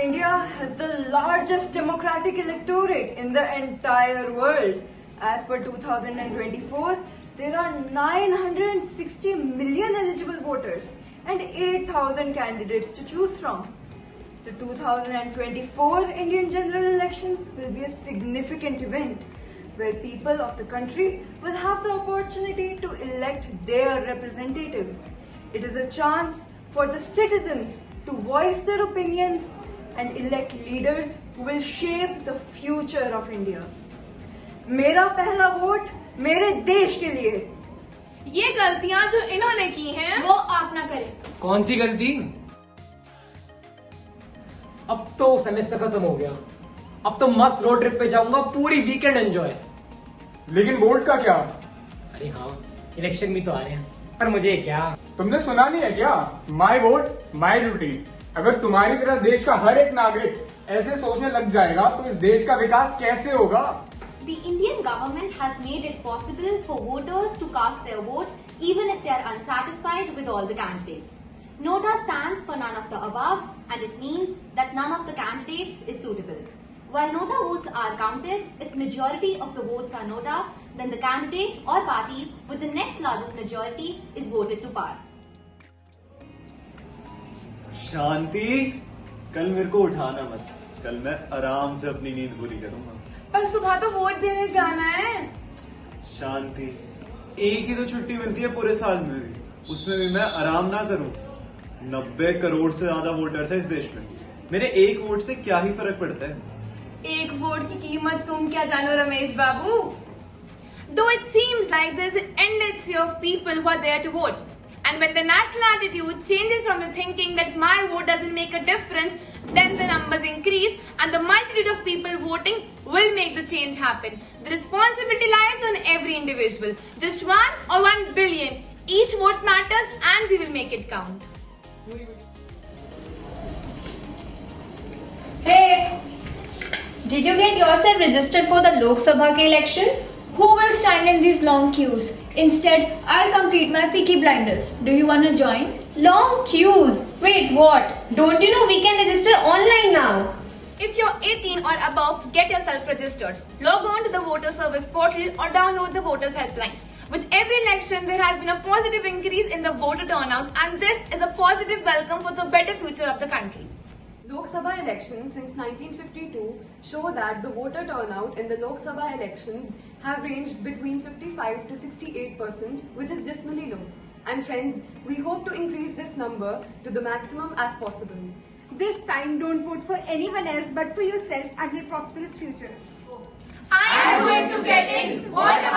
India has the largest democratic electorate in the entire world. As per 2024, there are 960 million eligible voters and 8,000 candidates to choose from. The 2024 Indian general elections will be a significant event where people of the country will have the opportunity to elect their representatives. It is a chance for the citizens to voice their opinions and elect leaders who will shape the future of India. मेरा पहला vote मेरे देश के लिए। ये गलतियां जो इन्होंने की हैं वो आप ना करें। कौन सी गलती? अब तो सेमेस्टर खत्म हो गया, अब तो मस्त रोड ट्रिप पे जाऊंगा, पूरी वीकेंड एंजॉय। लेकिन वोट का क्या? अरे हाँ, इलेक्शन भी तो आ रहे हैं, पर मुझे क्या? तुमने सुना नहीं है क्या? माई वोट माई ड्यूटी। अगर तुम्हारी तरह देश का हर एक नागरिक ऐसे सोचने लग जाएगा तो इस देश का विकास कैसे होगा? The Indian government has made it possible for voters to cast their vote even if they are unsatisfied with all the candidates. Nota stands for none of the above, and it means that none of the candidates is suitable. While Nota votes are counted, if majority of the votes are Nota, then the candidate or party with the next largest majority is voted to power. शांति, कल मेरे को उठाना मत। कल मैं आराम से अपनी नींद पूरी करूंगा। पर सुबह तो वोट देने जाना है। शांति, एक ही तो छुट्टी मिलती है पूरे साल में भी, उसमें भी मैं आराम ना करूं। 90 करोड़ से ज्यादा वोटर्स है इस देश में, मेरे एक वोट से क्या ही फर्क पड़ता है? एक वोट की कीमत तुम क्या जानो रमेश बाबू? Though it seems like there is an endless sea of people who are there to vote, and when the national attitude changes from the thinking that my vote doesn't make a difference, then the numbers increase and the multitude of people voting will make the change happen. The responsibility lies on every individual. Just 1 or 1 billion. Each vote matters and we will make it count. Hey, did you get yourself registered for the Lok Sabha ke elections? Who will stand in these long queues? Instead, I'll complete my Peaky Blinders. Do you want to join? Long queues? Wait, what? Don't you know we can register online now? If you're 18 or above, get yourself registered. Log on to the voter service portal or download the voters helpline. With every election, there has been a positive increase in the voter turnout, and this is a positive welcome for the better future of the country. Lok Sabha elections since 1952 show that the voter turnout in the Lok Sabha elections have ranged between 55 to 68%, which is dismally low. And friends, we hope to increase this number to the maximum as possible. This time, don't vote for anyone else but for yourself and your prosperous future. I am going to get in. What about